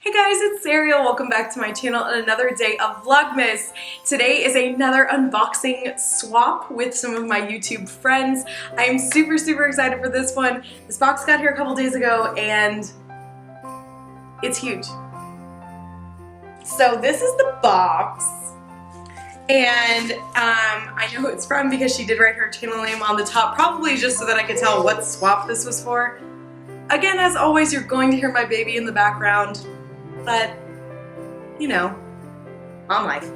Hey guys, it's Ariel. Welcome back to my channel and another day of Vlogmas. Today is another unboxing swap with some of my YouTube friends. I am super excited for this one. This box got here a couple days ago and it's huge. So this is the box. And I know who it's from because she did write her channel name on the top, probably just so that I could tell what swap this was for. Again, as always, you're going to hear my baby in the background. But, you know, on life.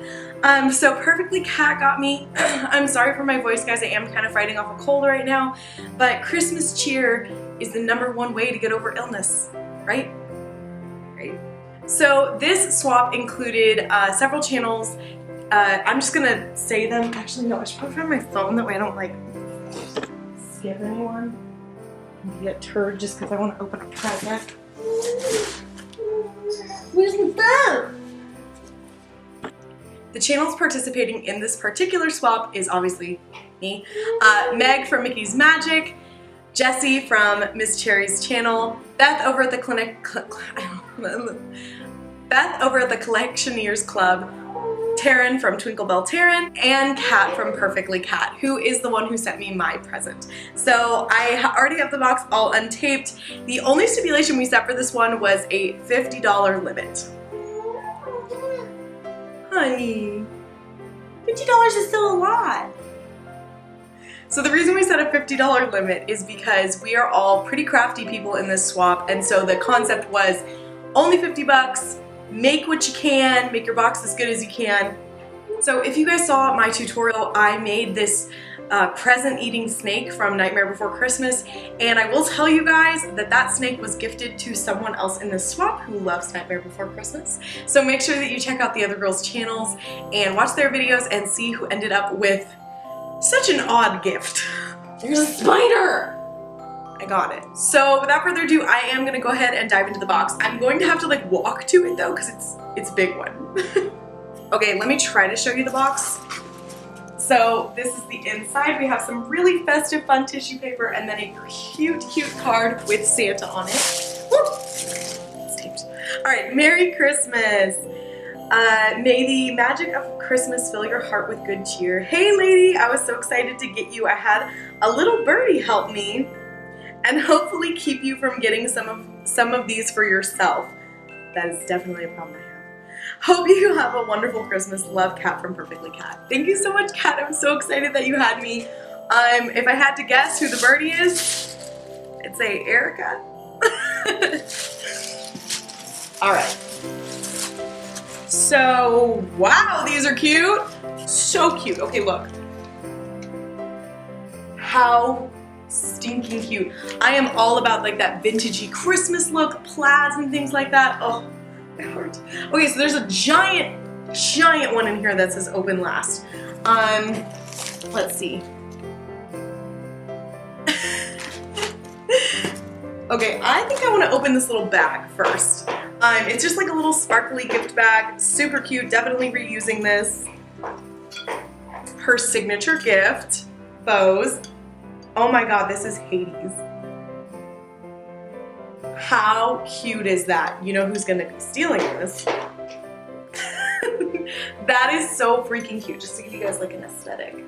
So Perfectly Cat got me. I'm sorry for my voice, guys. I am kind of fighting off a cold right now. But Christmas cheer is the #1 way to get over illness, right? Right. So this swap included several channels. I'm just gonna say them. Actually, no, I should probably find my phone. That way I don't, like, skip anyone. And get turd just because I want to open a present. Where's the phone? The channels participating in this particular swap is obviously me, Meg from Mickey's Magic, Jessie from Miss Cherry's channel, Beth over at the Collectioneers Club, Terryn from TwinklebellTerryn, and Kat from Perfectly Cat, who is the one who sent me my present. So I already have the box all untaped. The only stipulation we set for this one was a $50 limit. Honey, $50 is still a lot. So the reason we set a $50 limit is because we are all pretty crafty people in this swap, and so the concept was only 50 bucks. Make what you can, make your box as good as you can. So if you guys saw my tutorial, I made this present-eating snake from Nightmare Before Christmas, and I will tell you guys that that snake was gifted to someone else in this swap who loves Nightmare Before Christmas. So make sure that you check out the other girls' channels and watch their videos and see who ended up with such an odd gift. There's a spider! I got it. So without further ado, I am gonna go ahead and dive into the box. I'm going to have to like walk to it though, because it's a big one. Okay, let me try to show you the box. So this is the inside. We have some really festive fun tissue paper and then a cute card with Santa on it. Woo! It's taped. Alright, Merry Christmas. May the magic of Christmas fill your heart with good cheer. Hey lady, I was so excited to get you. I had a little birdie help me and hopefully keep you from getting some of these for yourself. That is definitely a problem I have. Hope you have a wonderful Christmas. Love, Kat from Perfectly Cat. Thank you so much, Kat. I'm so excited that you had me. If I had to guess who the birdie is, I'd say Erica. All right. So, wow, these are cute. So cute. Okay, look. How stinking cute. I am all about like that vintagey Christmas look, plaids and things like that. Oh, my heart. Okay, so there's a giant one in here that says open last. Let's see. Okay, I think I want to open this little bag first. It's just like a little sparkly gift bag, super cute, definitely reusing this. Her signature gift, bows. Oh my god, this is Hades. How cute is that? You know who's gonna be stealing this. That is so freaking cute, just to give you guys like an aesthetic.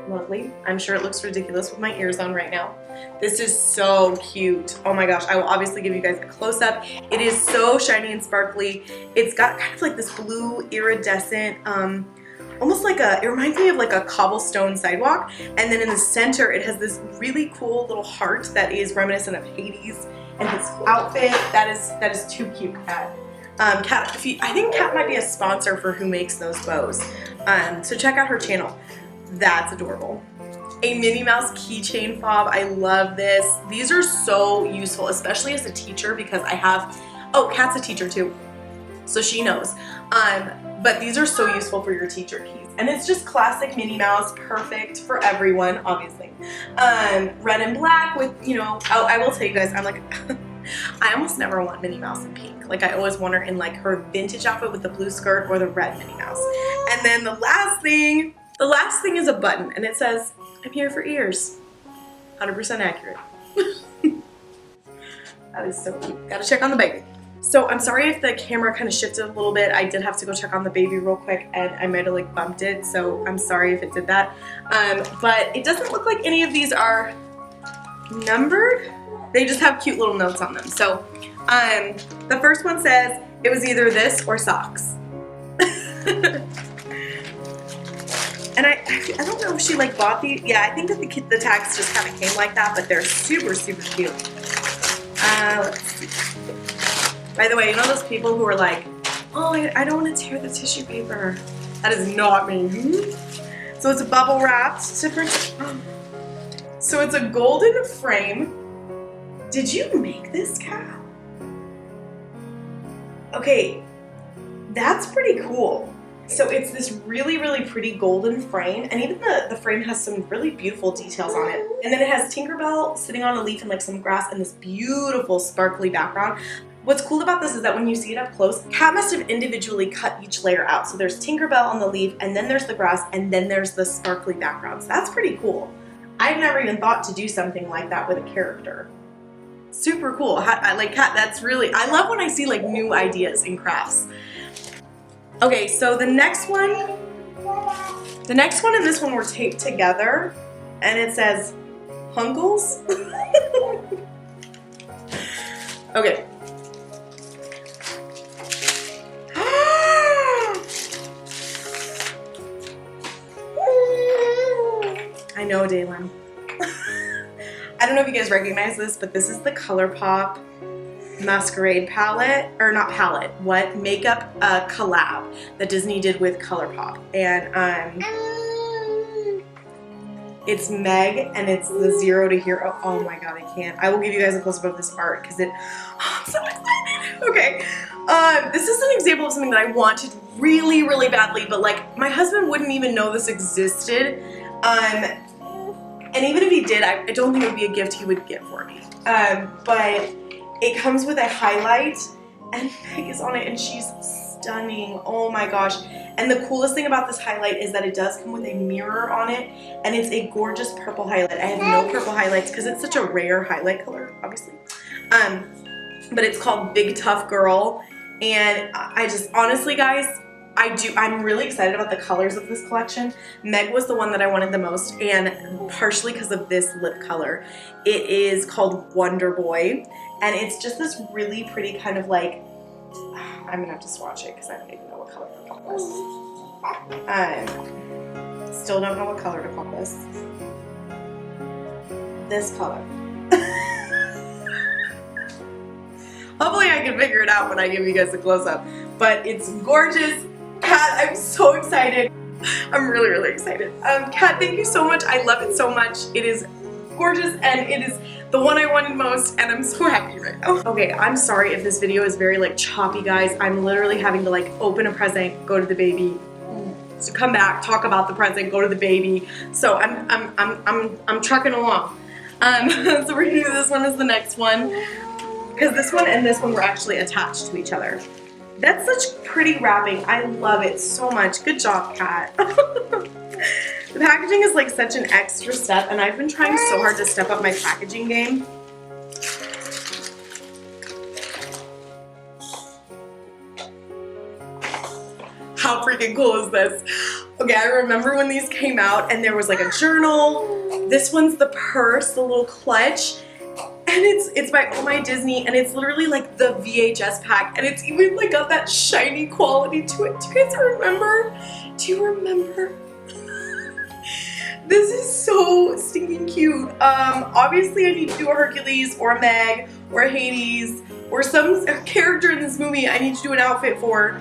Lovely. I'm sure it looks ridiculous with my ears on right now. This is so cute. Oh my gosh, I will obviously give you guys a close-up. It is so shiny and sparkly. It's got kind of like this blue iridescent, almost like it reminds me of like a cobblestone sidewalk, and then in the center it has this really cool little heart that is reminiscent of Hades and his outfit. That is too cute, Kat. Kat, I think Kat might be a sponsor for who makes those bows. So check out her channel. That's adorable. A Minnie Mouse keychain fob. I love this. These are so useful, especially as a teacher because I have, oh, Kat's a teacher too, so she knows. But these are so useful for your teacher keys. And it's just classic Minnie Mouse, perfect for everyone, obviously. Red and black with, you know, I will tell you guys, I'm like, I almost never want Minnie Mouse in pink. Like I always want her in like her vintage outfit with the blue skirt or the red Minnie Mouse. And then the last thing is a button and it says, I'm here for ears. 100% accurate. That is so cute. Gotta check on the baby. So I'm sorry if the camera kind of shifted a little bit. I did have to go check on the baby real quick and I might have like bumped it, so I'm sorry if it did that. But it doesn't look like any of these are numbered. They just have cute little notes on them. So the first one says it was either this or socks. And I don't know if she like bought these. Yeah, I think that the tags just kind of came like that, but they're super, super cute. Let's see. By the way, you know those people who are like, oh, I don't want to tear the tissue paper. That is not me. So it's bubble wrapped to protect. So it's a golden frame. Did you make this, Kat? Okay, that's pretty cool. So it's this really, really pretty golden frame, and even the frame has some really beautiful details on it. And then it has Tinkerbell sitting on a leaf and like some grass and this beautiful sparkly background. What's cool about this is that when you see it up close, Kat must have individually cut each layer out. So there's Tinkerbell on the leaf, and then there's the grass, and then there's the sparkly background. So that's pretty cool. I've never even thought to do something like that with a character. Super cool. Like Kat, that's really, I love when I see like new ideas in crafts. Okay, so the next one and this one were taped together, and it says Hunkles. Okay. I know, Daylin. I don't know if you guys recognize this, but this is the ColourPop Masquerade palette, or not palette, what makeup collab that Disney did with ColourPop, and it's Meg, and it's the 0 to Hero. Oh my god, I can't. I will give you guys a close-up of this art because it. Oh, I'm so excited. Okay, this is an example of something that I wanted really, really badly, but like my husband wouldn't even know this existed, and even if he did, I don't think it would be a gift he would get for me. But it comes with a highlight, and Meg is on it, and she's stunning. Oh my gosh. And the coolest thing about this highlight is that it does come with a mirror on it, and it's a gorgeous purple highlight. I have no purple highlights because it's such a rare highlight color, obviously. But it's called Big Tough Girl, and I just, honestly guys, I'm really excited about the colors of this collection. Meg was the one that I wanted the most, and partially because of this lip color. It is called Wonder Boy, and it's just this really pretty kind of like, I'm gonna have to swatch it because I don't even know what color to call this. Still don't know what color to call this. This color. Hopefully I can figure it out when I give you guys a close-up, but it's gorgeous. Kat, I'm so excited. I'm really, really excited. Kat, thank you so much. I love it so much. It is gorgeous, and it is the one I wanted most, and I'm so happy right now. Okay, I'm sorry if this video is very like choppy, guys. I'm literally having to like open a present, go to the baby, so come back, talk about the present, go to the baby. So I'm trucking along. So we're gonna do this one as the next one, because this one and this one were actually attached to each other. That's such pretty wrapping. I love it so much. Good job, Kat. The packaging is like such an extra step, and I've been trying so hard to step up my packaging game. How freaking cool is this? Okay, I remember when these came out and there was like a journal. This one's the purse, the little clutch. And it's by Oh My Disney, and it's literally like the VHS pack, and it's even like got that shiny quality to it. Do you guys remember? Do you remember? This is so stinking cute. Obviously I need to do a Hercules or a Meg or a Hades or some character in this movie I need to do an outfit for,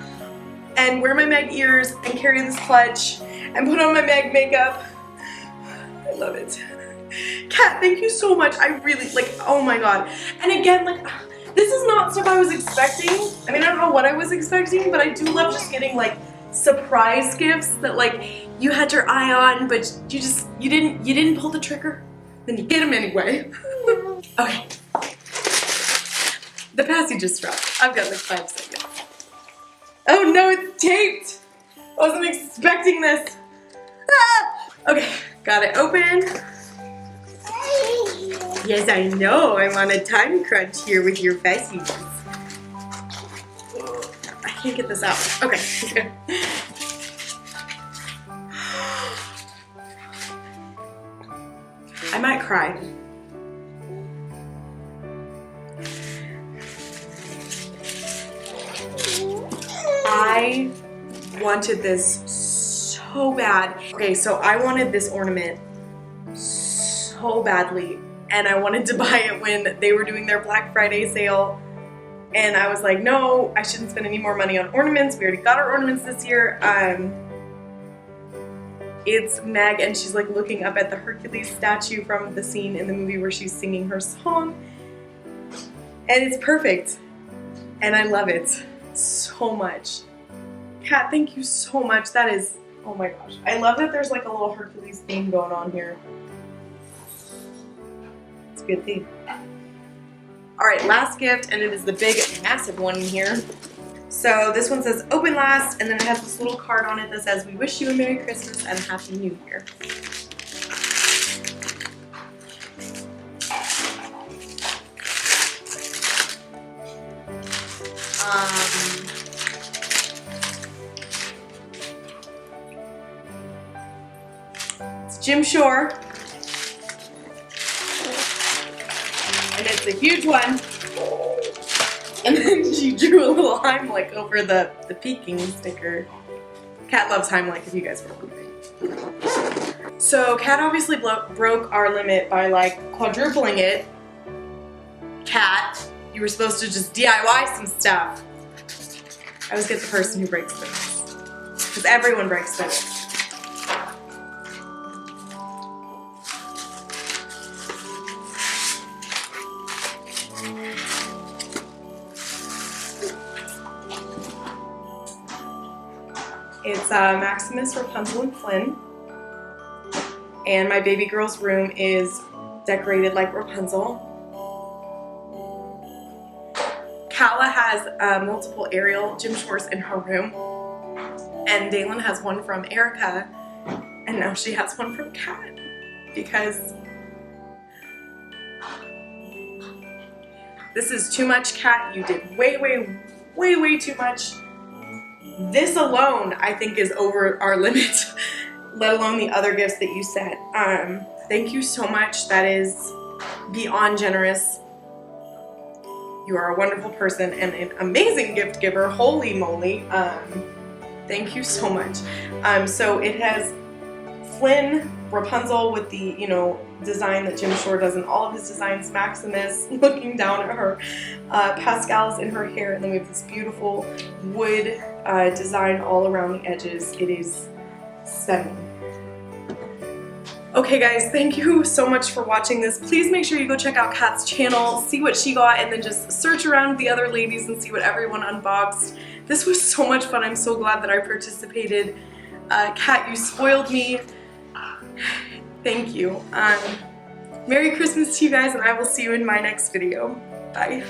and wear my Meg ears and carry this clutch and put on my Meg makeup. I love it. Kat, thank you so much. I really, like, oh my god. And again, like, this is not stuff I was expecting. I mean, I don't know what I was expecting, but I do love just getting, like, surprise gifts that, like, you had your eye on, but you didn't pull the trigger. Then you get them anyway. Okay. The passage is dropped. I've got, like, 5 seconds. Oh no, it's taped. I wasn't expecting this. Ah! Okay, got it open. Yes, I know. I'm on a time crunch here with your besties. I can't get this out. Okay, it's good. I might cry. I wanted this so bad. Okay, so I wanted this ornament so badly, and I wanted to buy it when they were doing their Black Friday sale, and I was like, no, I shouldn't spend any more money on ornaments. We already got our ornaments this year. It's Meg, and she's like looking up at the Hercules statue from the scene in the movie where she's singing her song, and it's perfect, and I love it so much. Kat, thank you so much. That is, oh my gosh. I love that there's like a little Hercules theme going on here. It's a good theme. All right, last gift, and it is the big, massive one in here. So this one says open last, and then it has this little card on it that says, we wish you a Merry Christmas and a Happy New Year. It's Jim Shore, and it's a huge one. And then she drew a little Heimlich over the peeking sticker. Kat loves Heimlich, if you guys were wondering. So Kat obviously broke our limit by like quadrupling it. Kat, you were supposed to just DIY some stuff. I always get the person who breaks limits, because everyone breaks limits. It's Maximus, Rapunzel, and Flynn. And my baby girl's room is decorated like Rapunzel. Kala has multiple Ariel Jim Shores in her room. And Dalen has one from Erica. And now she has one from Kat. Because this is too much, Kat. You did way, way, way, way too much. This alone, I think, is over our limit, let alone the other gifts that you sent. Thank you so much. That is beyond generous. You are a wonderful person and an amazing gift giver. Holy moly. Thank you so much. So it has Flynn, Rapunzel with the, you know, design that Jim Shore does in all of his designs, Maximus looking down at her, Pascal's in her hair, and then we have this beautiful wood design all around the edges. It is stunning. Okay guys, thank you so much for watching this. Please make sure you go check out Kat's channel, see what she got, and then just search around the other ladies and see what everyone unboxed. This was so much fun. I'm so glad that I participated. Kat, you spoiled me. Thank you. Merry Christmas to you guys, and I will see you in my next video. Bye.